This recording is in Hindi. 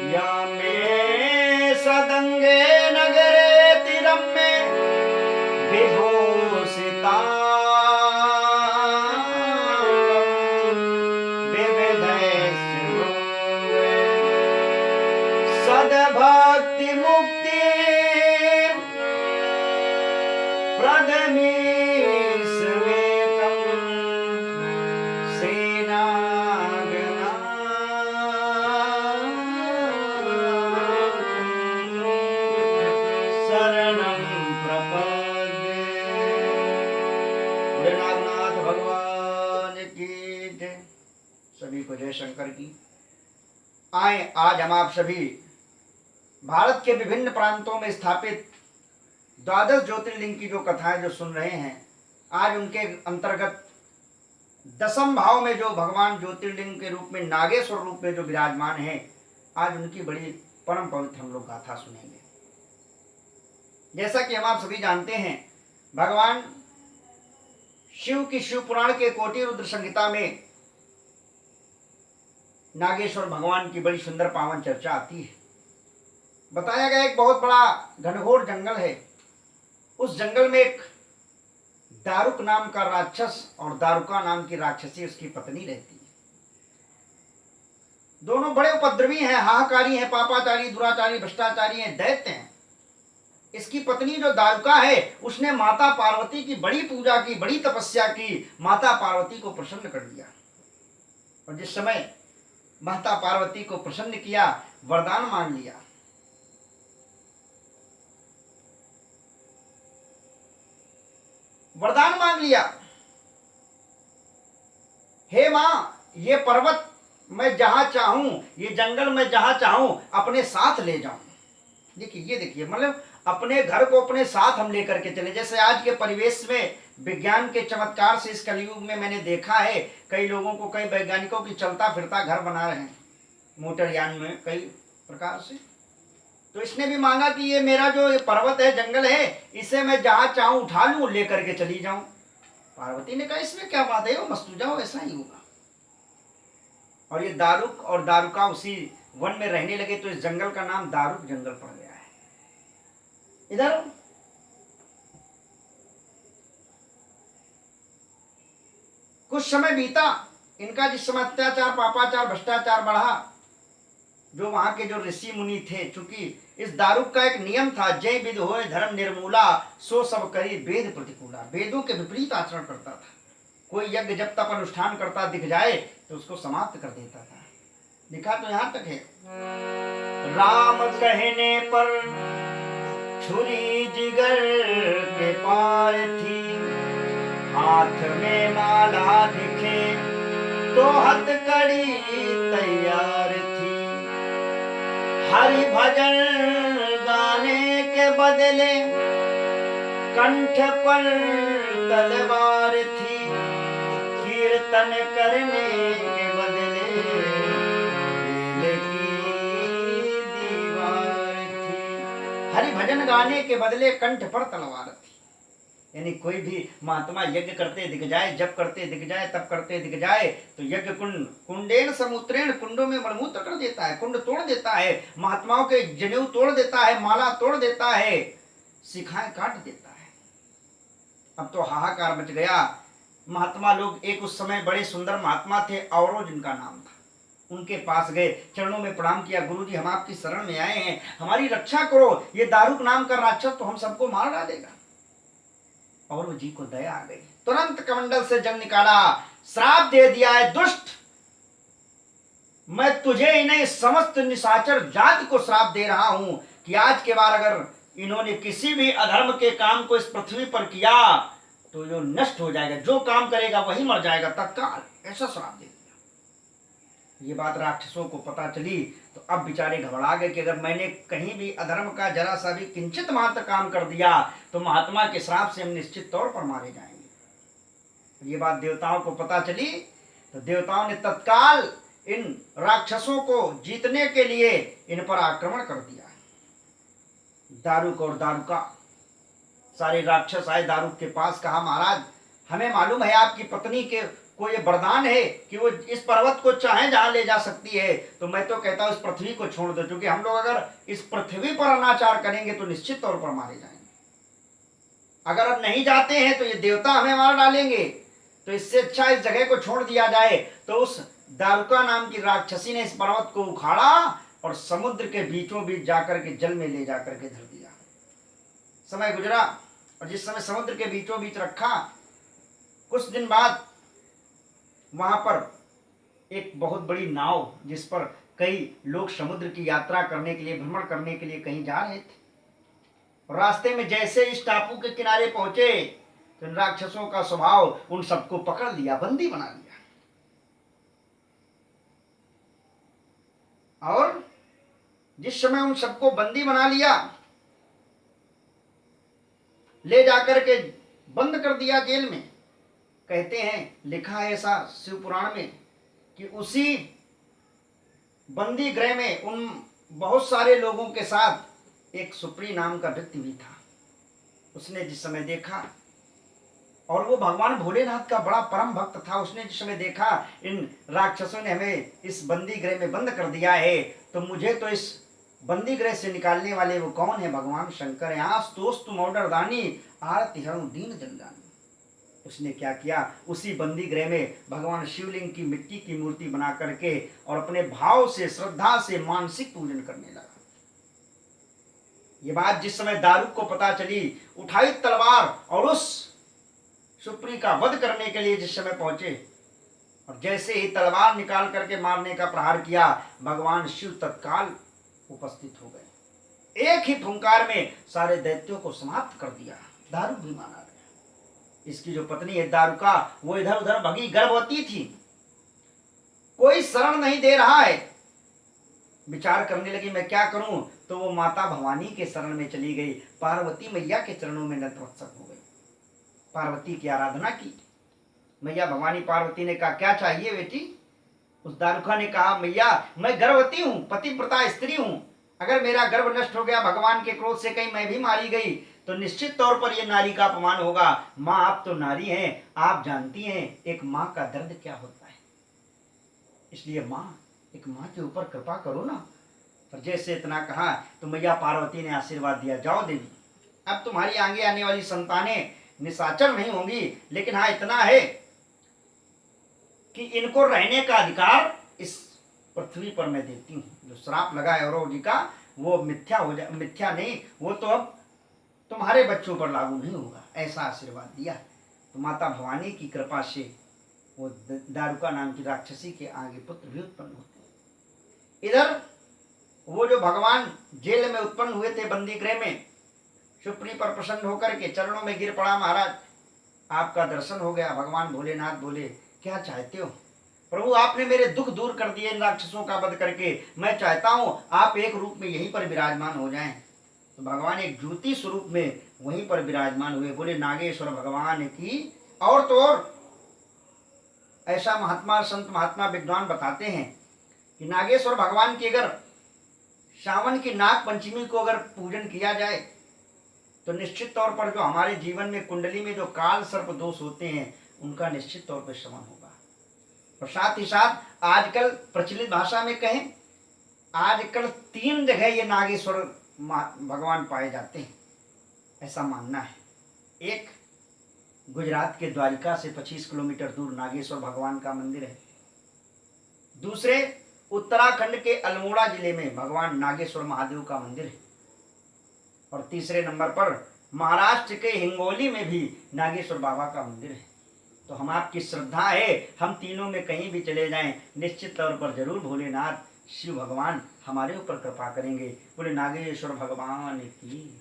या मे सदंगे नगरे तिरम में विभूषिता सदभक्ति मुक्ति प्रदमीश वेकम सेनागना शरणं प्रपद्ये। नागनाथ भगवान की जय। सभी को जय शंकर की। आए आज हम आप सभी भारत के विभिन्न प्रांतों में स्थापित द्वादश ज्योतिर्लिंग की जो कथाएं जो सुन रहे हैं, आज उनके अंतर्गत दसम भाव में जो भगवान ज्योतिर्लिंग के रूप में नागेश्वर रूप में जो विराजमान है, आज उनकी बड़ी परम पवित्र हम लोग गाथा सुनेंगे। जैसा कि हम आप सभी जानते हैं, भगवान शिव की शिव पुराण के कोटि रुद्र संहिता में नागेश्वर भगवान की बड़ी सुंदर पावन चर्चा आती है। बताया गया एक बहुत बड़ा घनघोर जंगल है। उस जंगल में एक दारुक नाम का राक्षस और दारुका नाम की राक्षसी उसकी पत्नी रहती है। दोनों बड़े उपद्रवी हैं, हाहाकारी हैं, पापाचारी, दुराचारी, भ्रष्टाचारी हैं, दैत्य हैं। इसकी पत्नी जो दारुका है, उसने माता पार्वती की बड़ी पूजा की, बड़ी तपस्या की, माता पार्वती को प्रसन्न कर दिया। और जिस समय माता पार्वती को प्रसन्न किया, वरदान मांग लिया। वरदान मांग लिया, हे मां, ये पर्वत मैं जहां चाहूं, ये जंगल मैं जहां चाहूं अपने साथ ले जाऊं। देखिए, ये देखिए, मतलब अपने घर को अपने साथ हम लेकर के चले। जैसे आज के परिवेश में विज्ञान के चमत्कार से इस कलयुग में मैंने देखा है, कई लोगों को, कई वैज्ञानिकों की चलता फिरता घर बना रहे हैं मोटरयान में कई प्रकार से। तो इसने भी मांगा कि ये मेरा जो ये पर्वत है, जंगल है, इसे मैं जहां चाहूं उठा लूं, लेकर के चली जाऊं। पार्वती ने कहा इसमें क्या बात है, वो मस्त हो जाओ, ऐसा ही होगा। और ये दारुक और दारुका उसी वन में रहने लगे, तो इस जंगल का नाम दारुक जंगल पड़ गया है। इधर कुछ समय बीता, इनका जिस समय अत्याचार, पापाचार, भ्रष्टाचार बढ़ा, जो वहां के जो ऋषि मुनि थे, चूंकि इस दारुक का एक नियम था, जय विद होए धर्म निर्मूला, सो सब करी वेद प्रतिकूला। वेदों के विपरीत आचरण करता था। कोई यज्ञ जब तक अनुष्ठान करता दिख जाए तो उसको समाप्त कर देता था। लिखा तो यहां तक है, राम कहने पर छुरी जिगर के पार थी, हाथ में माला दिखे तो हथकड़ी तैयार थी। हरि भजन गाने के बदले कंठ पर तलवार थी, कीर्तन करने के बदले दिल की दीवार थी। हरि भजन गाने के बदले कंठ पर तलवार थी। यानी कोई भी महात्मा यज्ञ करते दिख जाए, जब करते दिख जाए, तब करते दिख जाए, तो यज्ञ कुंड कुंडेन समुत्रेण, कुंडों में मलमूत्र कर देता है, कुंड तोड़ देता है, महात्माओं के जनेऊ तोड़ देता है, माला तोड़ देता है, शिखाएं काट देता है। अब तो हाहाकार मच गया। महात्मा लोग, एक उस समय बड़े सुंदर महात्मा थे, औरो जिनका नाम था, उनके पास गए, चरणों में प्रणाम किया, गुरुजी हम आपकी शरण में आए हैं, हमारी रक्षा करो, ये दारुक नाम का राक्षस तो हम सबको मार डालेगा। और वो जी को दया आ गई, तुरंत कमंडल से जल निकाला, श्राप दे दिया है, दुष्ट, मैं तुझे ही नहीं समस्त निशाचर जाति को श्राप दे रहा हूं कि आज के बाद अगर इन्होंने किसी भी अधर्म के काम को इस पृथ्वी पर किया तो जो नष्ट हो जाएगा, जो काम करेगा वही मर जाएगा तत्काल। ऐसा श्राप दे दिया। ये बात राक्षसों को पता चली तो अब बेचारे घबरा गए कि अगर मैंने कहीं भी अधर्म का जरा सा भी किंचित मात्र काम कर दिया तो महात्मा के श्राप से हम निश्चित तौर पर मारे जाएंगे। ये बात देवताओं को पता चली तो देवताओं ने तत्काल इन राक्षसों को जीतने के लिए इन पर आक्रमण कर दिया। दारुक और दारुका सारे राक्षस आए दारुक के पास, कहा महाराज हमें मालूम है आपकी पत्नी के को ये वरदान है कि वो इस पर्वत को चाहे जहां ले जा सकती है, तो मैं तो कहता हूं इस पृथ्वी को छोड़ दो, क्योंकि हम लोग अगर इस पृथ्वी पर अनाचार करेंगे तो निश्चित तौर पर मारे जाएंगे। अगर अब नहीं जाते हैं तो ये देवता हमें मार डालेंगे, तो इससे अच्छा इस जगह को छोड़ दिया जाए। तो उस दारुका नाम की राक्षसी ने इस पर्वत को उखाड़ा और समुद्र के बीचों बीच जाकर के जल में ले जाकर के धर दिया। समय गुजरा और जिस समय समुद्र के बीचों बीच रखा, कुछ दिन बाद वहां पर एक बहुत बड़ी नाव, जिस पर कई लोग समुद्र की यात्रा करने के लिए, भ्रमण करने के लिए कहीं जा रहे थे, रास्ते में जैसे इस टापू के किनारे पहुंचे तो इन राक्षसों का स्वभाव उन सबको पकड़ लिया, बंदी बना लिया। और जिस समय उन सबको बंदी बना लिया, ले जाकर के बंद कर दिया जेल में। कहते हैं, लिखा है ऐसा शिव पुराण में कि उसी बंदी गृह में उन बहुत सारे लोगों के साथ एक सुप्री नाम का व्यक्ति भी था। उसने जिस समय देखा, और वो भगवान भोलेनाथ का बड़ा परम भक्त था, उसने जिस समय देखा इन राक्षसों ने हमें इस बंदी गृह में बंद कर दिया है, तो मुझे तो इस बंदी गृह से निकालने वाले वो कौन है? भगवान शंकर है। आस तोस्तु मौडर दानी आरती हरण दीन जंजानी। उसने क्या किया, उसी बंदी गृह में भगवान शिवलिंग की मिट्टी की मूर्ति बना करके और अपने भाव से, श्रद्धा से मानसिक पूजन करने लगा। ये बात जिस समय दारुक को पता चली, उठाई तलवार और उस सुप्री का वध करने के लिए जिस समय पहुंचे, और जैसे ही तलवार निकाल करके मारने का प्रहार किया, भगवान शिव तत्काल उपस्थित हो गए। एक ही फुंकार में सारे दैत्यों को समाप्त कर दिया। दारुक भी मारा गया। इसकी जो पत्नी है दारुका, वो इधर उधर भगी, गर्भवती थी, कोई शरण नहीं दे रहा है। विचार करने लगी मैं क्या करूं, तो वो माता भवानी के शरण में चली गई, पार्वती मैया के चरणों में नतमस्तक हो गई, पार्वती की आराधना की। मैया भवानी पार्वती ने कहा, क्या चाहिए बेटी? उस दारुका ने कहा, मैया मैं गर्भवती हूं, पतिव्रता स्त्री हूं, अगर मेरा गर्भ नष्ट हो गया भगवान के क्रोध से, कहीं मैं भी मारी गई तो निश्चित तौर पर यह नारी का अपमान होगा। माँ आप तो नारी हैं, आप जानती हैं एक माँ का दर्द क्या होता है, इसलिए माँ, एक माँ के ऊपर कृपा करो ना। पर जैसे इतना कहा तो मैया पार्वती ने आशीर्वाद दिया, जाओ देवी, अब तुम्हारी आगे आने वाली संतानें निशाचर नहीं होंगी, लेकिन हाँ इतना है कि इनको रहने का अधिकार इस पृथ्वी पर मैं देती हूँ। जो श्राप लगा है औरव जी का, वो मिथ्या हो जाए, मिथ्या नहीं, वो तो अब तुम्हारे बच्चों पर लागू नहीं होगा, ऐसा आशीर्वाद दिया। तो माता भवानी की कृपा से वो दारुका नाम की राक्षसी के आगे पुत्र भी उत्पन्न होते। इधर वो जो भगवान जेल में उत्पन्न हुए थे बंदी गृह में, सुप्री पर प्रसन्न होकर के चरणों में गिर पड़ा, महाराज आपका दर्शन हो गया। भगवान भोलेनाथ बोले, क्या चाहते हो? प्रभु आपने मेरे दुख दूर कर दिए इन राक्षसों का वध करके, मैं चाहता हूँ आप एक रूप में यहीं पर विराजमान हो जाएं। तो भगवान एक ज्योति स्वरूप में वहीं पर विराजमान हुए। बोले नागेश्वर भगवान की। और तो और ऐसा महात्मा संत महात्मा विद्वान बताते हैं कि नागेश्वर भगवान की अगर सावन की नाग पंचमी को अगर पूजन किया जाए तो निश्चित तौर पर जो हमारे जीवन में कुंडली में जो काल सर्प दोष होते हैं उनका निश्चित तौर पर शमन होगा। और साथ ही साथ आजकल प्रचलित भाषा में कहें, आजकल 3 जगह ये नागेश्वर भगवान पाए जाते हैं, ऐसा मानना है। एक गुजरात के द्वारिका से 25 किलोमीटर दूर नागेश्वर भगवान का मंदिर है। दूसरे उत्तराखंड के अल्मोड़ा जिले में भगवान नागेश्वर महादेव का मंदिर है। और तीसरे नंबर पर महाराष्ट्र के हिंगोली में भी नागेश्वर बाबा का मंदिर है। तो हम आपकी श्रद्धा है, हम तीनों में कहीं भी चले जाएं, निश्चित तौर पर जरूर भोलेनाथ शिव भगवान हमारे ऊपर कृपा करेंगे। बोले नागेश्वर भगवान की।